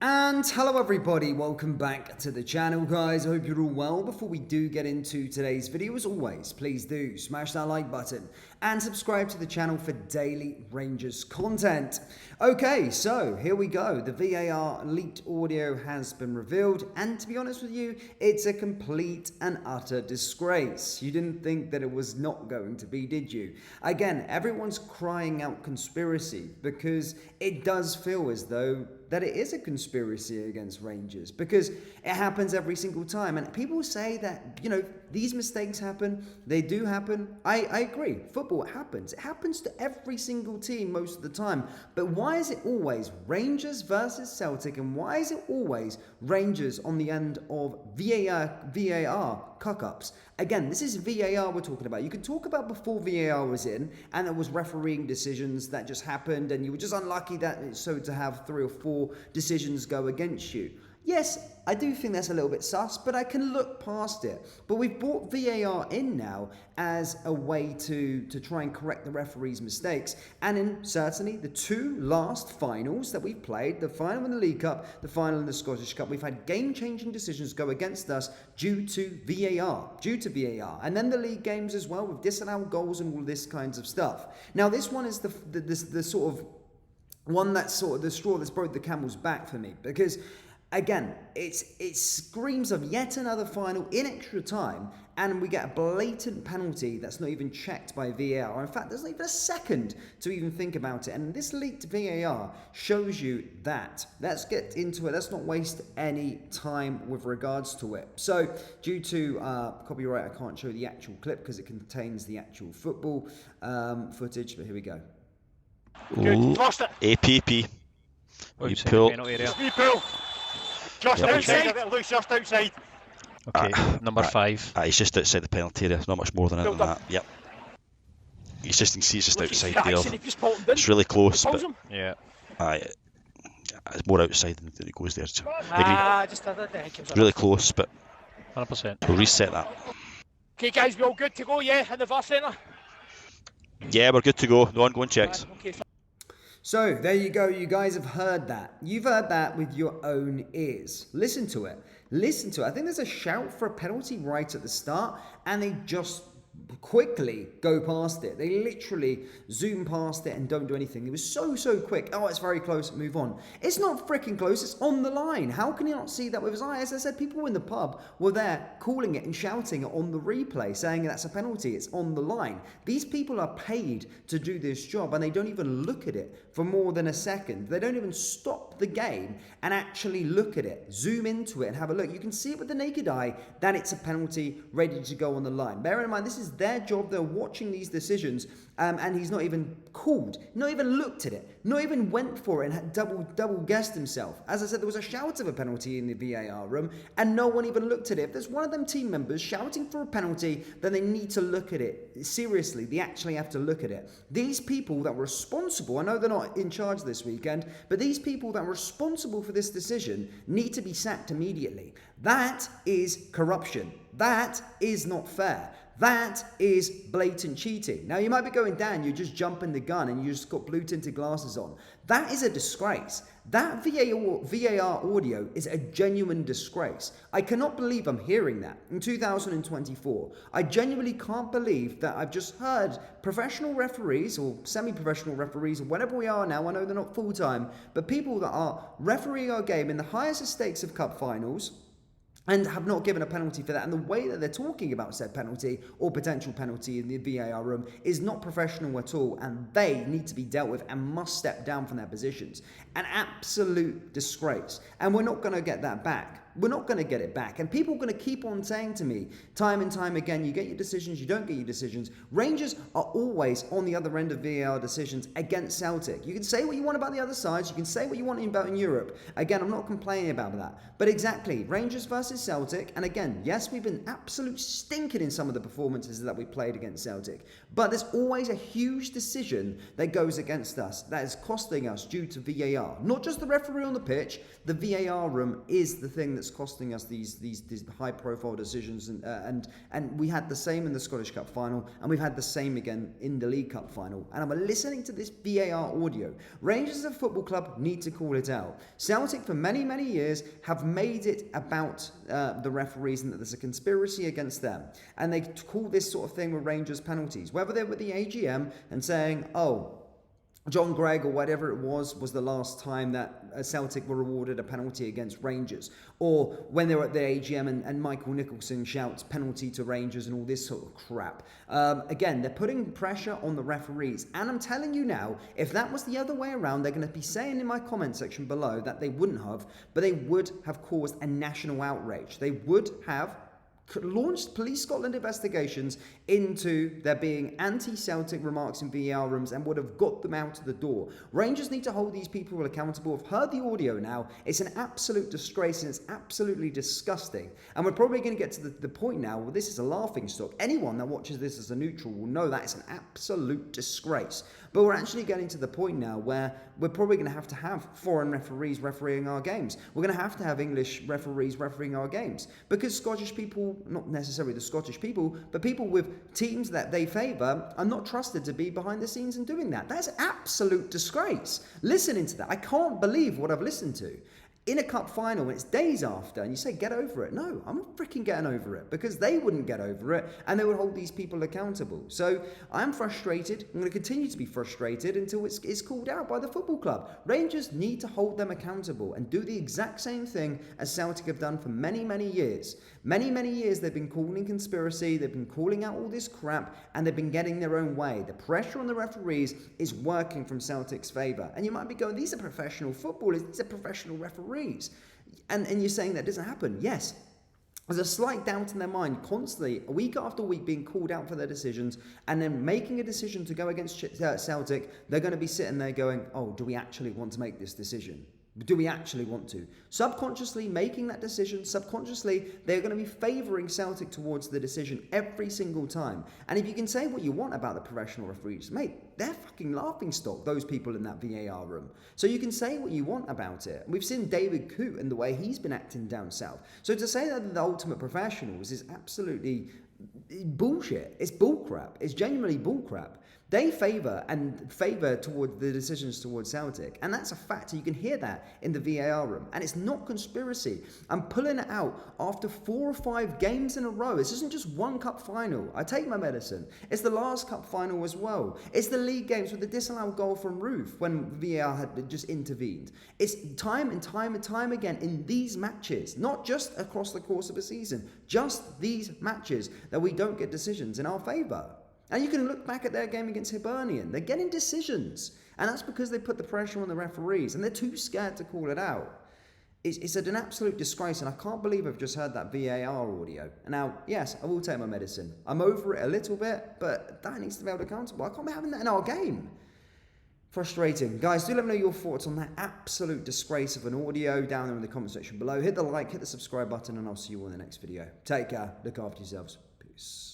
And hello everybody, welcome back to the channel guys. I hope you're all well. Before we do get into today's video, as always, please do smash that like button and subscribe to the channel for daily Rangers content. Okay, so here we go. The VAR leaked audio has been revealed, and to be honest with you, it's a complete and utter disgrace. You didn't think that it was not going to be, did you? Again, everyone's crying out conspiracy because it does feel as though that it is a conspiracy against Rangers, because it happens every single time. And people say that, you know, these mistakes happen. They do happen. I agree. Football happens. It happens to every single team most of the time. But why is it always Rangers versus Celtic? And why is it always Rangers on the end of VAR cuck-ups? Again, this is VAR we're talking about. You can talk about before VAR was in and there was refereeing decisions that just happened and you were just unlucky that so to have 3 or 4 decisions go against you. Yes, I do think that's a little bit sus, but I can look past it. But we've brought VAR in now as a way to try and correct the referee's mistakes. And in certainly the 2 last finals that we've played, the final in the League Cup, the final in the Scottish Cup, we've had game-changing decisions go against us due to VAR. And then the league games as well, with disallowed goals and all this kinds of stuff. Now this one is the sort of one that's sort of the straw that's broke the camel's back for me, because again, it screams of yet another final in extra time, and we get a blatant penalty that's not even checked by VAR. In fact, there's not even a second to even think about it. And this leaked VAR shows you that. Let's get into it. Let's not waste any time with regards to it. So, due to copyright, I can't show the actual clip because it contains the actual football footage. But here we go. Ooh, APP. We pull. Just outside, a bit loose, just outside. Okay, number 5. He's just outside the penalty area, not much more than it than that. Yep. He's just outside there. It's really close, but yeah. It's more outside than it goes there. So it's really close, but 100%. We'll reset that. Okay guys, we all good to go, yeah, in the VAR centre? Yeah, we're good to go. No ongoing checks. Okay. So, there you go. You guys have heard that. You've heard that with your own ears. Listen to it. Listen to it. I think there's a shout for a penalty right at the start, and they just quickly go past it. They literally zoom past it and don't do anything. It was so quick. Oh, it's very close. Move on. It's not freaking close. It's on the line. How can you not see that with his eye? As I said, people in the pub were there calling it and shouting it on the replay, saying that's a penalty. It's on the line. These people are paid to do this job, and they don't even look at it for more than a second. They don't even stop the game and actually look at it, zoom into it and have a look. You can see it with the naked eye that it's a penalty ready to go on the line. Bear in mind, this is their job. They're watching these decisions, and he's not even called, not even looked at it, not even went for it and had double guessed himself. As I said, there was a shout of a penalty in the VAR room, and no one even looked at it. If there's one of them team members shouting for a penalty, then they need to look at it. Seriously, they actually have to look at it. These people that were responsible, I know they're not in charge this weekend, but these people that were responsible for this decision need to be sacked immediately. That is corruption. That is not fair. That is blatant cheating. Now, you might be going, Dan, you're just jumping the gun and you just got blue tinted glasses on. That is a disgrace. That VAR audio is a genuine disgrace. I cannot believe I'm hearing that in 2024. I genuinely can't believe that I've just heard professional referees or semi-professional referees or whatever we are now. I know they're not full-time, but people that are refereeing our game in the highest stakes of cup finals and have not given a penalty for that. And the way that they're talking about said penalty or potential penalty in the VAR room is not professional at all, and they need to be dealt with and must step down from their positions. An absolute disgrace. And we're not going to get that back. We're not going to get it back. And people are going to keep on saying to me, time and time again, you get your decisions, you don't get your decisions. Rangers are always on the other end of VAR decisions against Celtic. You can say what you want about the other sides, you can say what you want about in Europe. Again, I'm not complaining about that. But exactly, Rangers versus Celtic, and again, yes, we've been absolute stinking in some of the performances that we played against Celtic. But there's always a huge decision that goes against us, that is costing us due to VAR. Not just the referee on the pitch, the VAR room is the thing that that's costing us these high-profile decisions, and we had the same in the Scottish Cup final, and we've had the same again in the League Cup final. And I'm listening to this VAR audio. Rangers as a football club need to call it out. Celtic for many, many years have made it about the referees and that there's a conspiracy against them, and they call this sort of thing with Rangers penalties, whether they're with the AGM and saying, oh, John Gregg or whatever it was the last time that Celtic were awarded a penalty against Rangers, or when they were at the AGM and Michael Nicholson shouts penalty to Rangers and all this sort of crap. Again, they're putting pressure on the referees, and I'm telling you now, if that was the other way around, they're going to be saying in my comment section below that they wouldn't have, but they would have caused a national outrage. They would have launched Police Scotland investigations into there being anti-Celtic remarks in VAR rooms and would have got them out of the door. Rangers need to hold these people accountable. I've heard the audio now. It's an absolute disgrace and it's absolutely disgusting. And we're probably going to get to the point now where this is a laughing stock. Anyone that watches this as a neutral will know that it's an absolute disgrace. But we're actually getting to the point now where we're probably going to have foreign referees refereeing our games. We're going to have English referees refereeing our games because Scottish people, not necessarily the Scottish people, but people with teams that they favour are not trusted to be behind the scenes and doing that. That's absolute disgrace. Listening to that, I can't believe what I've listened to. In a cup final, when it's days after, and you say, get over it. No, I'm not freaking getting over it because they wouldn't get over it and they would hold these people accountable. So I'm frustrated. I'm going to continue to be frustrated until it's called out by the football club. Rangers need to hold them accountable and do the exact same thing as Celtic have done for many, many years. Many, many years they've been calling conspiracy, they've been calling out all this crap, and they've been getting their own way. The pressure on the referees is working from Celtic's favour. And you might be going, these are professional footballers, these are professional referees. And you're saying that doesn't happen. Yes. There's a slight doubt in their mind constantly, week after week, being called out for their decisions and then making a decision to go against Celtic. They're going to be sitting there going, oh, do we actually want to make this decision? Do we actually want to? Subconsciously making that decision, subconsciously, they're going to be favouring Celtic towards the decision every single time. And if you can say what you want about the professional referees, mate, they're fucking laughingstock, those people in that VAR room. So you can say what you want about it. We've seen David Coote and the way he's been acting down south. So to say that they're the ultimate professionals is absolutely bullshit. It's bullcrap. It's genuinely bullcrap. They favour towards the decisions towards Celtic, and that's a fact. You can hear that in the VAR room, and it's not conspiracy. I'm pulling it out after 4 or 5 games in a row. This isn't just one cup final. I take my medicine. It's the last cup final as well. It's the league games with the disallowed goal from Roof when VAR had just intervened. It's time and time and time again in these matches, not just across the course of a season, just these matches that we don't get decisions in our favour. And you can look back at their game against Hibernian. They're getting decisions. And that's because they put the pressure on the referees. And they're too scared to call it out. It's an absolute disgrace. And I can't believe I've just heard that VAR audio. And now, yes, I will take my medicine. I'm over it a little bit. But that needs to be held accountable. I can't be having that in our game. Frustrating. Guys, do let me know your thoughts on that absolute disgrace of an audio down there in the comment section below. Hit the like, hit the subscribe button. And I'll see you all in the next video. Take care. Look after yourselves. Peace.